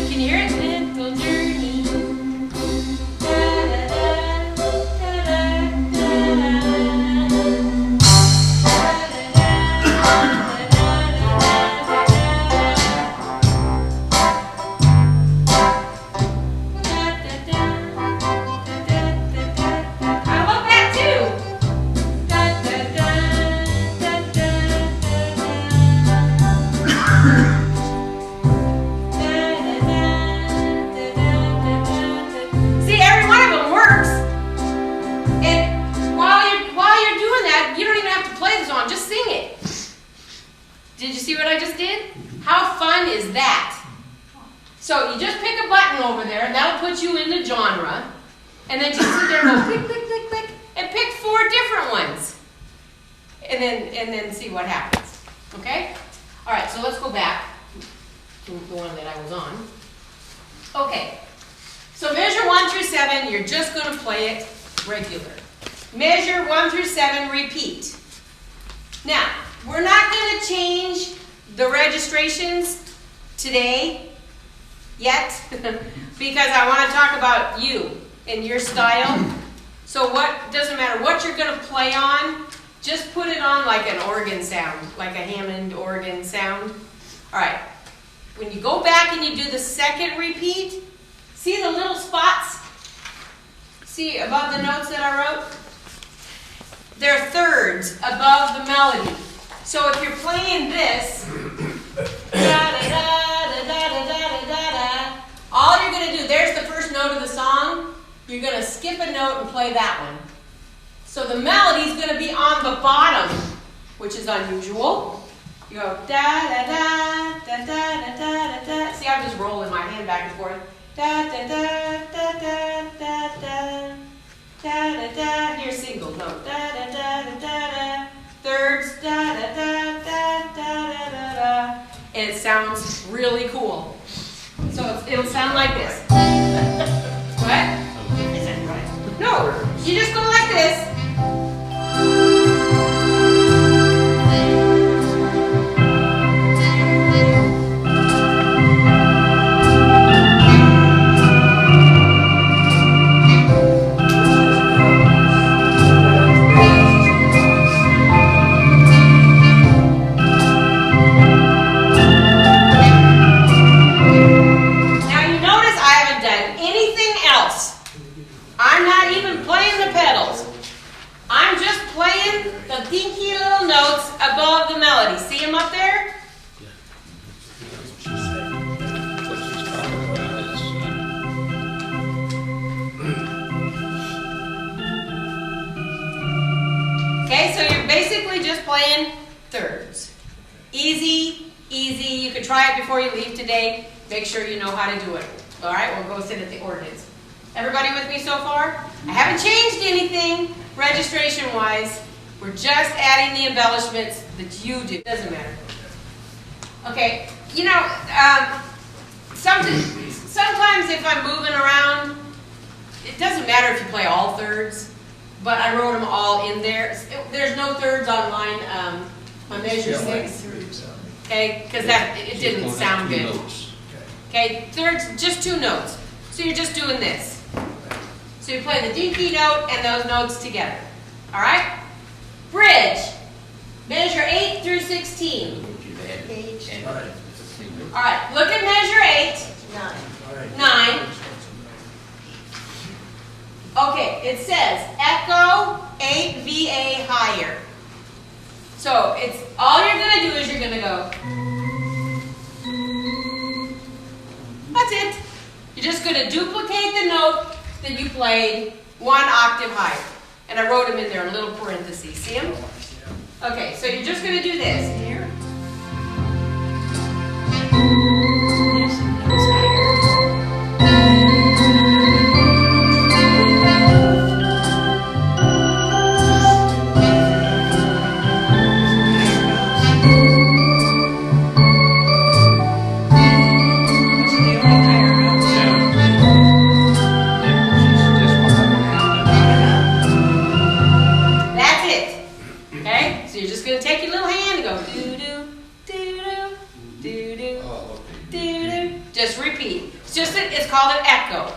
Can you hear it? Little journey. Did you see what I just did? How fun is that? So you just pick a button over there, and that'll put you in the genre. And then just sit there and go click, click, click, click, and pick 4 different ones. And then see what happens. Okay? All right, so let's go back to the one that I was on. Okay. So measure 1 through 7, you're just going to play it regular. Measure 1 through 7, repeat. Now, we're not going to change the registrations today yet because I want to talk about you and your style. So doesn't matter what you're going to play on, just put it on like an organ sound, like a Hammond organ sound. All right, when you go back and you do the second repeat, see the little spots? See above the notes that I wrote? They're thirds above the melody. So if you're playing this, all you're going to do, there's the first note of the song, you're going to skip a note and play that one. So the melody's going to be on the bottom, which is unusual. You go da-da-da-da-da-da-da-da. See, I'm just rolling my hand back and forth. Da-da-da-da-da-da-da. Da-da-da. Here's single note. Da-da-da-da-da-da. Thirds. Da-da-da-da-da-da-da. And it sounds really cool. So it'll sound like this. What? Is that right? No. You just go like this. Dinky little notes above the melody. See them up there? Okay, so you're basically just playing thirds. Easy, easy. You can try it before you leave today. Make sure you know how to do it. All right, we'll go sit at the organs. Everybody with me so far? I haven't changed anything registration-wise. We're just adding the embellishments that you do. Doesn't matter. Okay, you know, sometimes if I'm moving around, it doesn't matter if you play all thirds, but I wrote them all in there. There's no thirds on mine, on measure 6. Okay, because it didn't sound good. Okay, thirds, just 2 notes. So you're just doing this. So you play the dinky note and those notes together. All right? Bridge. Measure 8 through 16. All right, look at measure 8. 9. Okay, it says echo 8 VA higher. So it's all you're going to do is you're going to go. That's it. You're just going to duplicate the note that you played 1 octave higher. And I wrote them in there in little parentheses. See them? Okay, so you're just going to do this. Here. Take your little hand and go do called an echo.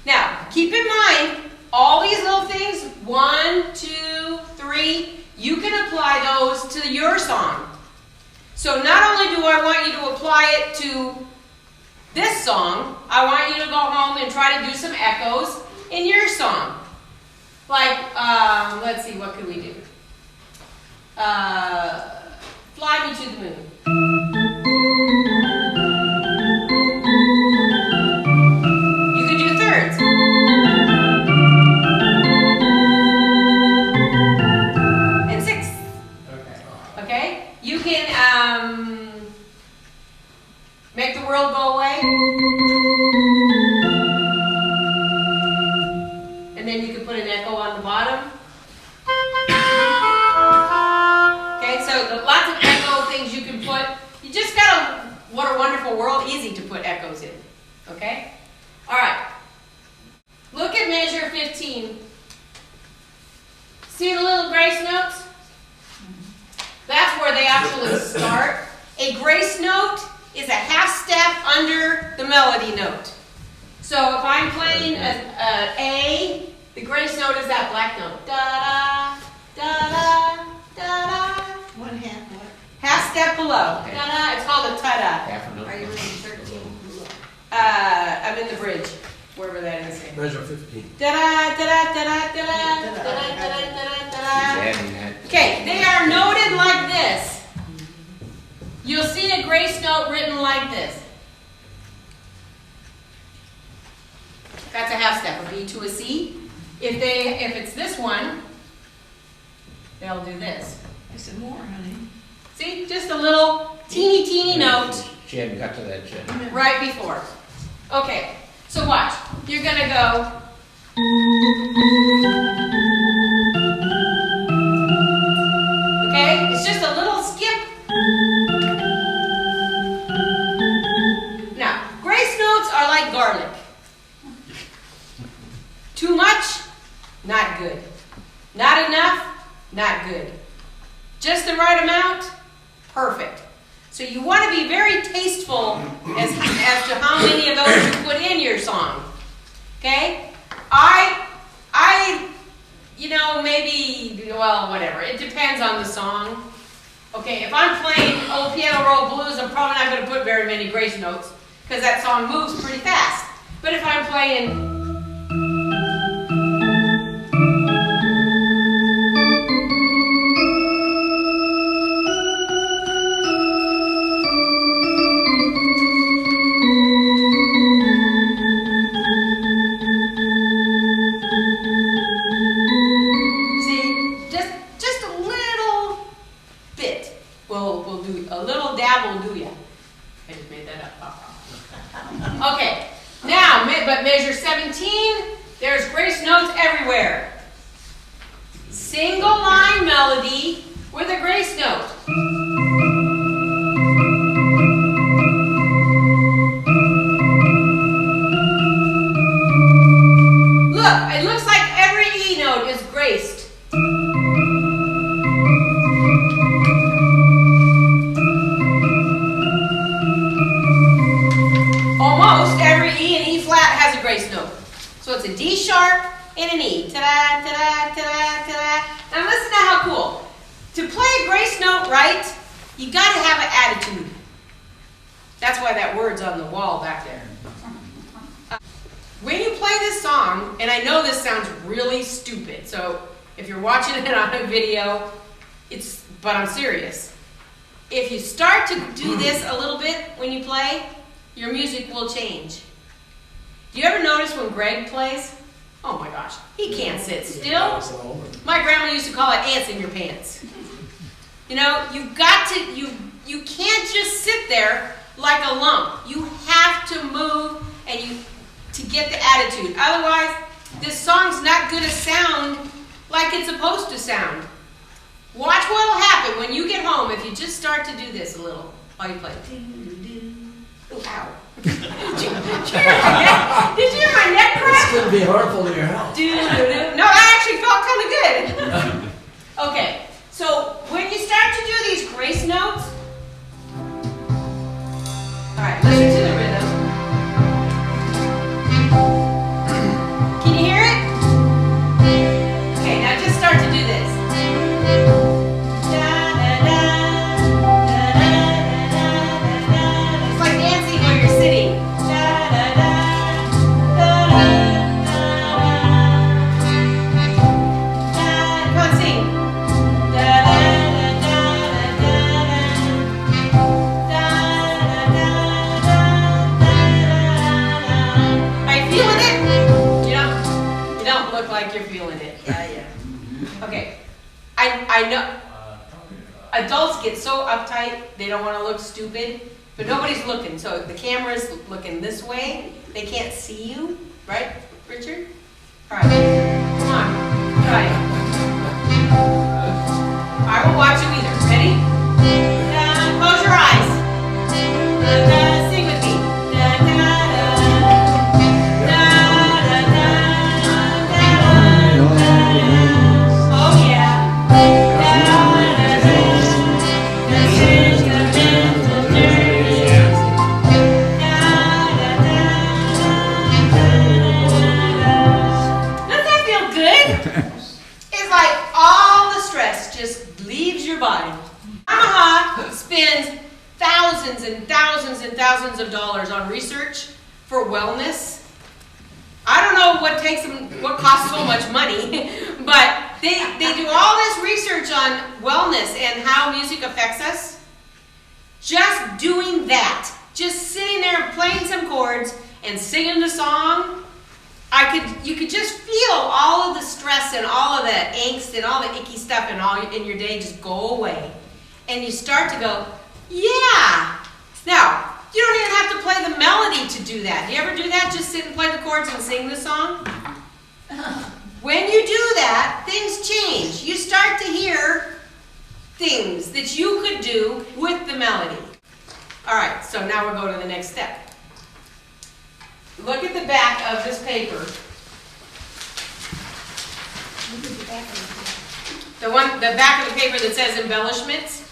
Now, keep in mind, all these little things, 1, 2, 3, you can apply those to your song. So not only do I want you to apply it to this song, I want you to go home and try to do some echoes in your song. Like, let's see, what could we do? Fly Me to the Moon. You could do thirds. And sixths. Okay? You can make the world go away. And then you can put an echo on the bottom. So lots of echo things you can put. You just got a What a Wonderful World, easy to put echoes in. Okay? All right. Look at measure 15. See the little grace notes? That's where they actually start. A grace note is a half step under the melody note. So if I'm playing an A, the grace note is that black note. Da-da, da-da, da-da. One half what? Half step below. Okay. Ta-da. It's called a ta-da. Half a note. Are you reading 13? I'm in the bridge, wherever that is. Measure 15. Da-da, da-da, da-da, da-da, da-da, da-da, da-da. Adding that. Okay, they are noted like this. You'll see a grace note written like this. That's a half step, a B to a C. If it's this one, they'll do this. Is it more, honey? See, just a little teeny note She hadn't got to that yet. right before. Okay, so watch. You're gonna go. Okay, it's just a little skip. Now, grace notes are like garlic. Too much, not good. Not enough, not good. Just the right amount, perfect. So you want to be very tasteful as to how many of those you put in your song. Okay? Maybe, well, whatever. It depends on the song. Okay, if I'm playing Old Piano Roll Blues, I'm probably not going to put very many grace notes because that song moves pretty fast. But if I'm playing measure 17, there's grace notes everywhere. Single line melody with a grace note. Look, it looks like every E note is graced. Almost every E and E flat has a grace note. So it's a D sharp and an E. Ta-da, ta-da, ta-da, ta-da. Now listen to how cool. To play a grace note right, you got to have an attitude. That's why that word's on the wall back there. When you play this song, and I know this sounds really stupid, so if you're watching it on a video, but I'm serious. If you start to do this a little bit when you play, your music will change. Do you ever notice when Greg plays? Oh my gosh, he can't sit still. My grandma used to call it ants in your pants. You know, you've got to, you can't just sit there like a lump. You have to move and to get the attitude. Otherwise, this song's not going to sound like it's supposed to sound. Watch what will happen when you get home if you just start to do this a little while you play. Oh, ow. Did you hear my neck crack? It's going to be harmful to your health. No, I actually felt kind of good. Okay, so when you start to do these grace notes, all right, listen to the rhythm. on, sing. Da, da, da, da, da, da, da, da. Are you feeling it? You don't look like you're feeling it. Yeah. Okay. I know adults get so uptight, they don't want to look stupid, but nobody's looking. So the camera's looking this way. They can't see you, right, Richard? All right. Come on. Try it. I will watch you either. Ready? Close your eyes. Sing with me. Oh yeah. Doesn't that feel good? It's like all the stress just leaves your body. Yamaha spends thousands and thousands and thousands of dollars on research for wellness. I don't know what costs so much money, but they do all this research on wellness and how music affects us. Just doing that, just sitting there playing some chords and singing the song, you could just feel all of the stress and all of the angst and all the icky stuff in your day just go away. And you start to go, yeah. Now, you don't even have to play the melody to do that. You ever do that? Just sit and play the chords and sing the song? When you do that, things change. You start to hear things that you could do with the melody. All right, so now we'll go to the next step. Look at the back of this paper. The back of the paper that says embellishments.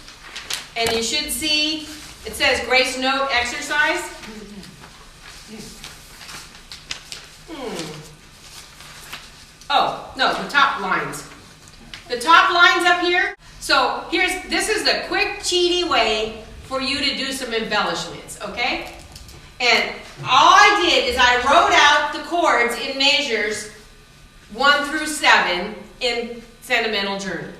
And you should see, it says grace note exercise. Oh, no, the top lines. The top lines up here. So this is the quick, cheaty way for you to do some embellishments, okay? And all I did is I wrote out the chords in measures 1 through 7 in Sentimental Journal.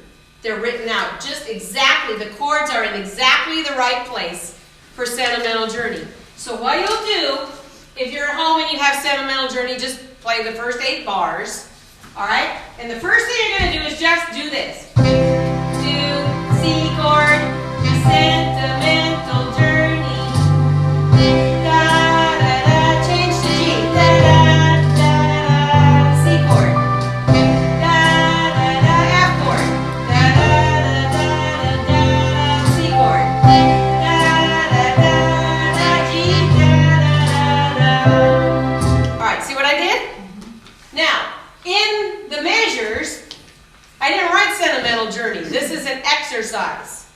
They're written out just exactly. The chords are in exactly the right place for Sentimental Journey. So what you'll do, if you're at home and you have Sentimental Journey, just play the first 8 bars. All right? And the first thing you're going to do is just do this. Do C chord, Sentimental Journey. Da da da, change to G. Da da da, C chord. Da da da, F chord. Da da da da da, C chord. Da da da da, G. Da da da da. All right, see what I did? Now, in the measures, I didn't write Sentimental Journey. This is an exercise,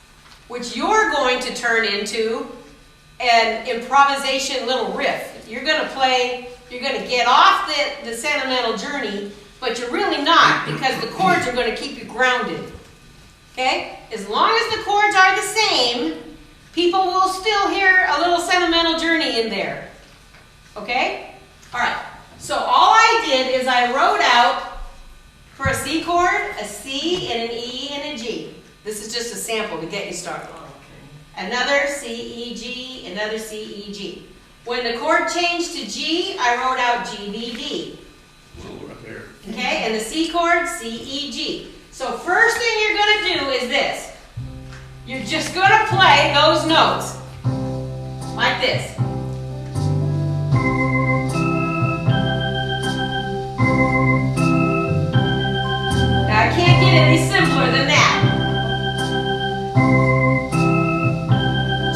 which you're going to turn into an improvisation little riff. You're going to get off the Sentimental Journey, but you're really not, because the chords are going to keep you grounded. Okay? As long as the chords are the same, people will still hear a little Sentimental Journey in there. Okay? All right. So all I did is I wrote out for a C chord, a C, and an E, and a G. This is just a sample to get you started. Another C, E, G, another C, E, G. When the chord changed to G, I wrote out G, B, D. Okay, and the C chord, C, E, G. So first thing you're going to do is this. You're just going to play those notes like this. Now, I can't get any simpler than that.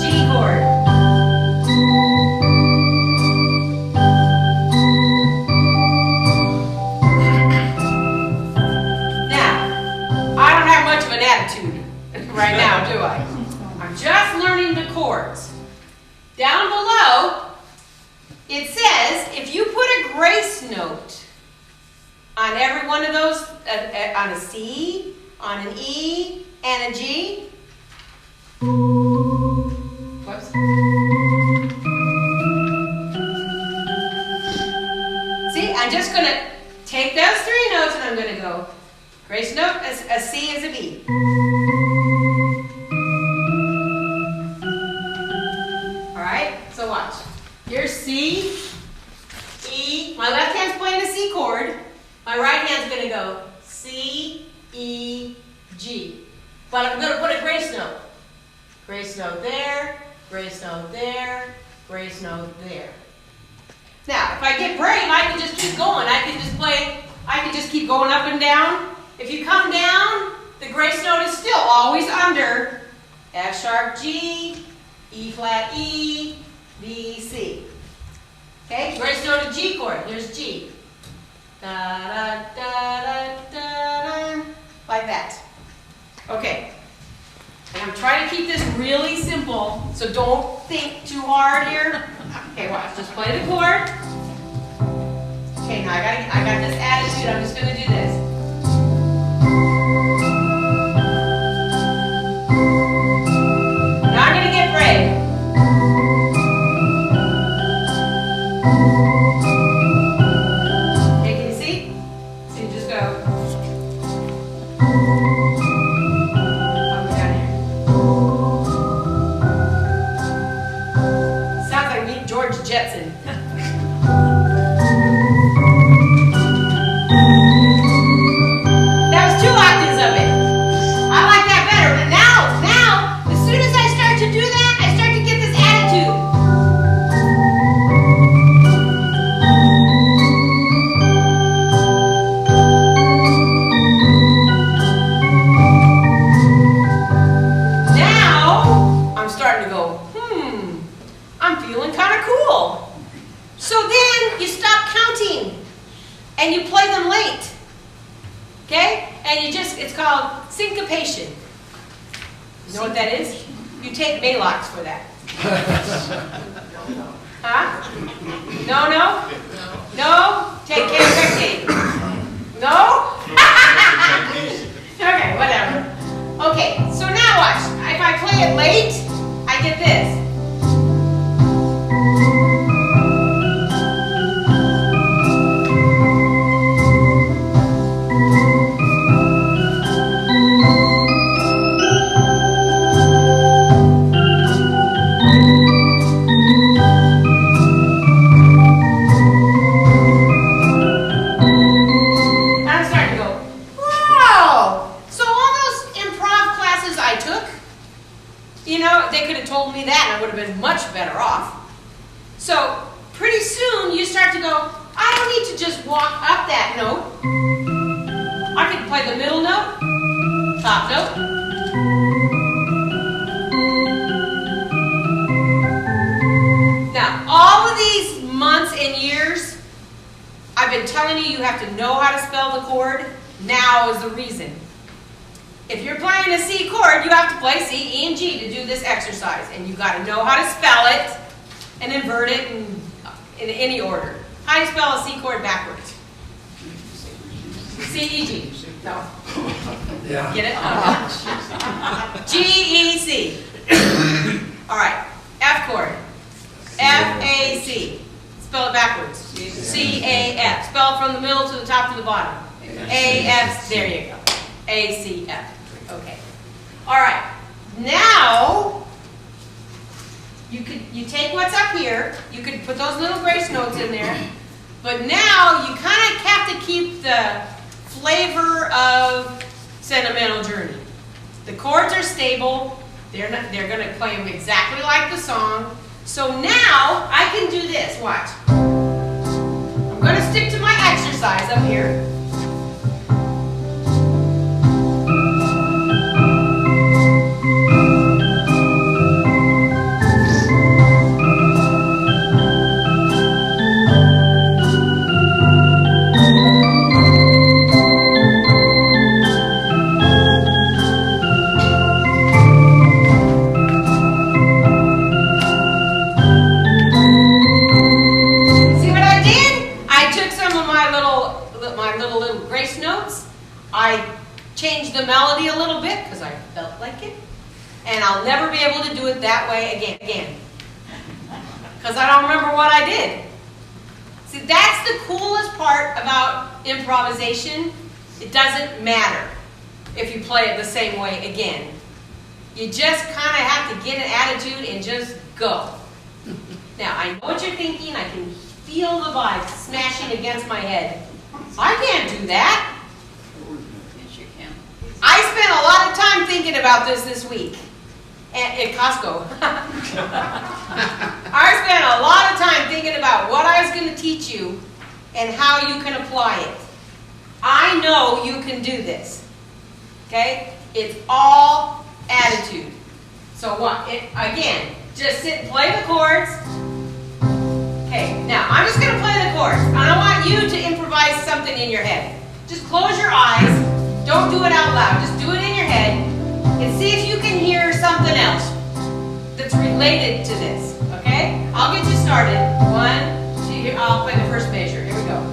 G chord. Now, I don't have much of an attitude right now, do I? I'm just learning the chords. Down below, it says if you put a grace note on every one of those, on a C, on an E, and a G. Whoops. See, I'm just going to take those 3 notes and I'm going to go Grace note, a C is a B. All right, so watch. Here's C, E. My left hand's playing a C chord. My right hand's going to go C, E, G. But I'm going to put a grace note. Grace note there, grace note there, grace note there. Now, if I get brave, I can just keep going. I can just keep going up and down. If you come down, the grace note is still always under F sharp G, E flat E, B, C. Okay, grace note of G chord. Here's G. Da, da, da, da, da, da, like that. Okay. And I'm trying to keep this really simple, so don't think too hard here. Okay, watch. Just play the chord. Okay, now I got this attitude. I'm just going to do this. Now I'm going to get brave. Okay, can you see? So you just go. I'll go down here. Sounds like me, George Jetson. That was 2 octaves of it. I like that better. But now, as soon as I start to do that, I start to get this attitude. Now, I'm starting to go, I'm feeling kind of cool. So then you stop counting and you play them late. Okay? And it's called syncopation. You know what that is? You take Malox for that. Huh? No? No? Take K-Pectate. No? Okay, whatever. Okay, so now watch. If I play it late, I get this. They could have told me that and I would have been much better off. So pretty soon you start to go, I don't need to just walk up that note. I can play the middle note, top note. Now all of these months and years, I've been telling you have to know how to spell the chord. Now is the reason. If you're playing a C chord, you have to play C, E, and G to do this exercise. And you've got to know how to spell it and invert it in any order. How do you spell a C chord backwards? C, E, G. No. Yeah. Get it? G, E, C. All right. F chord. F, A, C. Spell it backwards. C, A, F. Spell it from the middle to the top to the bottom. A, F. There you go. A, C, F. Okay. All right. Now, you take what's up here. You could put those little grace notes in there. But now, you kind of have to keep the flavor of Sentimental Journey. The chords are stable. They're going to play them exactly like the song. So now, I can do this. Watch. I'm going to stick to my exercise up here. Changed the melody a little bit because I felt like it, and I'll never be able to do it that way again because I don't remember what I did. See, that's the coolest part about improvisation It doesn't matter if you play it the same way again. You just kind of have to get an attitude and just go. Now, I know what you're thinking. I can feel the vibe smashing against my head. I can't do that. Yes, you can. I spent a lot of time thinking about this week at Costco. I spent a lot of time thinking about what I was going to teach you and how you can apply it. I know you can do this. Okay? It's all attitude. So what? Again, just sit and play the chords. Okay, now I'm just going to play the chords. And I want you to improvise something in your head. Just close your eyes. Don't do it out loud. Just do it in your head. And see if you can hear something else that's related to this. Okay? I'll get you started. 1, 2, here. I'll play the first measure. Here we go.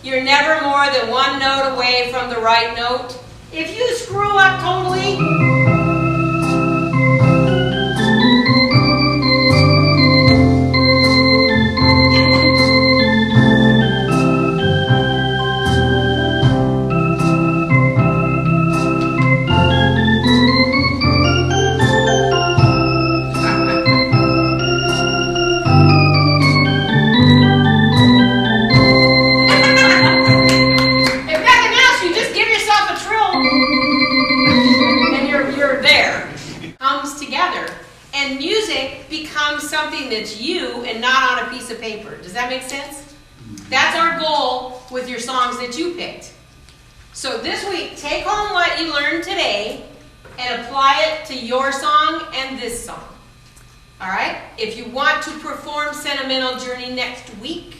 You're never more than one note away from the right note. If you screw up totally, that's you and not on a piece of paper. Does that make sense? That's our goal with your songs that you picked. So this week, take home what you learned today and apply it to your song and this song. All right? If you want to perform Sentimental Journey next week,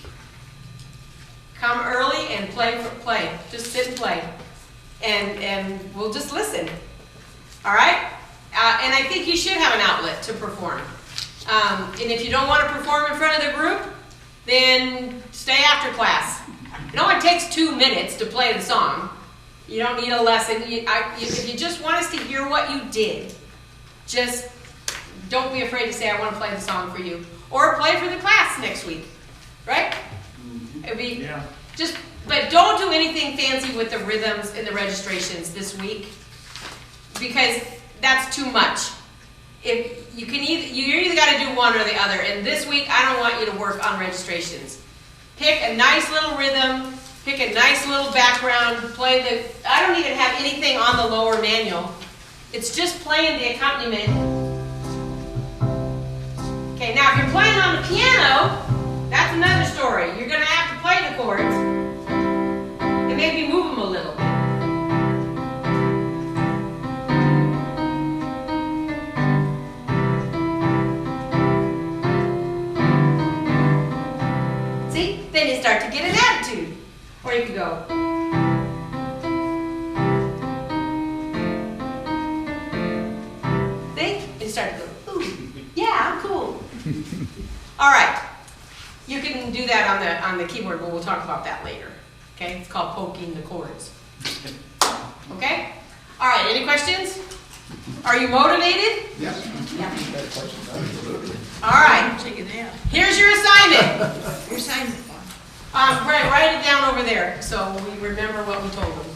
come early and play. Just sit and play. And we'll just listen. All right? And I think you should have an outlet to perform. And if you don't want to perform in front of the group, then stay after class. It only takes 2 minutes to play the song. You don't need a lesson. If you just want us to hear what you did, just don't be afraid to say, I want to play the song for you. Or play for the class next week. Right? It'd be but don't do anything fancy with the rhythms and the registrations this week, because that's too much. If you either got to do one or the other. And this week, I don't want you to work on registrations. Pick a nice little rhythm. Pick a nice little background. I don't even have anything on the lower manual. It's just playing the accompaniment. Okay, now if you're playing on the piano, that's another story. You're going to have to play the chords and maybe move them a little bit. Then you start to get an attitude. Or you could go. See? You start to go, ooh, yeah, I'm cool. All right. You can do that on the keyboard, but we'll talk about that later. Okay? It's called poking the chords. Okay? All right, any questions? Are you motivated? Yes. Yeah. All right. Here's your assignment. Your assignment. Write it down over there so we remember what we told them.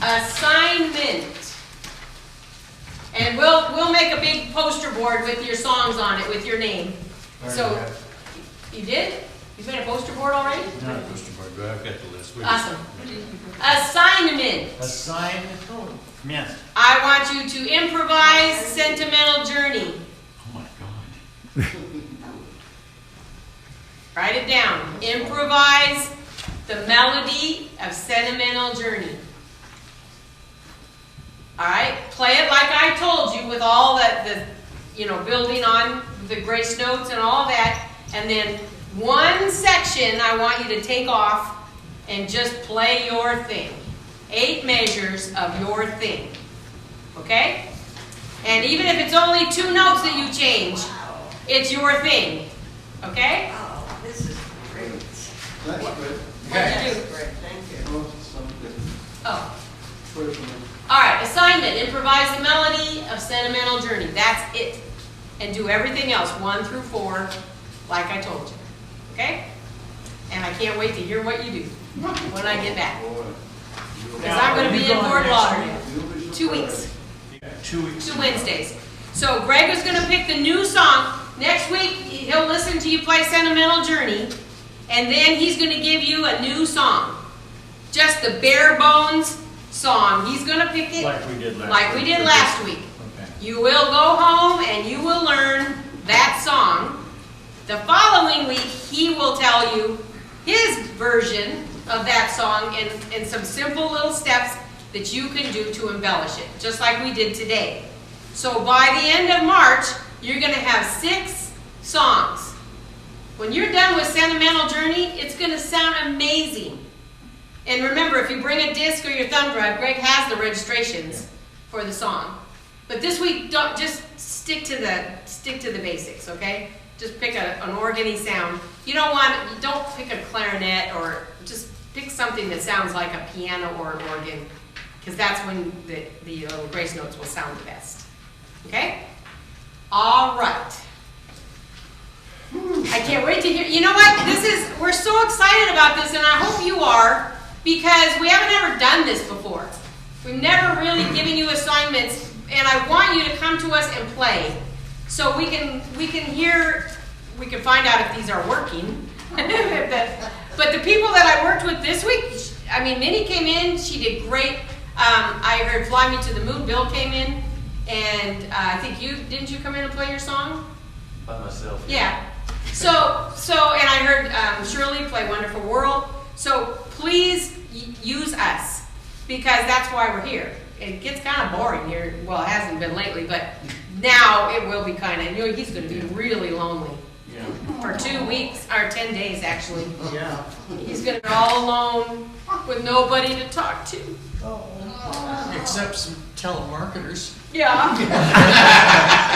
Assignment. And we'll make a big poster board with your songs on it with your name. So you did? You made a poster board already? Not a poster board, but I've got the list. Awesome. Assignment. Assignment. Yes. I want you to improvise Sentimental Journey. Oh my God. Write it down. Improvise the melody of Sentimental Journey. All right? Play it like I told you with all the building on the grace notes and all that. And then one section I want you to take off and just play your thing. 8 measures of your thing. Okay? And even if it's only 2 notes that you change, it's your thing. Okay? Oh, this is great. That's good. What'd you do? Great, thank you. Oh, something. Oh. Put it from Alright, assignment. Improvise the melody of Sentimental Journey. That's it. And do everything else, 1 through 4, like I told you. Okay? And I can't wait to hear what you do when I get back. boy. Because I'm going to be in Fort Lauderdale. You'll be 2 weeks. 2 weeks. 2 Wednesdays. So Greg is going to pick the new song. Next week, he'll listen to you play Sentimental Journey. And then he's going to give you a new song. Just the bare bones song. He's going to pick it Like we did last like we did last week. Okay. You will go home and you will learn that song. The following week, he will tell you his version of that song and some simple little steps that you can do to embellish it, just like we did today. So by the end of March, you're going to have 6 songs. When you're done with Sentimental Journey, it's going to sound amazing. And remember, if you bring a disc or your thumb drive, Greg has the registrations for the song. But this week, don't just stick to the basics, okay? Just pick an organ-y sound. You don't pick a clarinet, or just pick something that sounds like a piano or an organ, because that's when the little grace notes will sound the best. Okay? All right. I can't wait to hear. You know what? We're so excited about this, and I hope you are, because we haven't ever done this before. We've never really given you assignments, and I want you to come to us and play, so we can find out if these are working. But the people that I worked with this week, I mean, Minnie came in. She did great. I heard "Fly Me to the Moon." Bill came in, and I think didn't you come in and play your song? By myself. Yeah. So, and I heard Shirley play "Wonderful World." So please use us, because that's why we're here. It gets kind of boring here. Well, it hasn't been lately, but now it will be kind of. He's going to be really lonely Yeah. for 2 weeks or 10 days actually. Yeah. He's going to be all alone with nobody to talk to. Except some telemarketers. Yeah.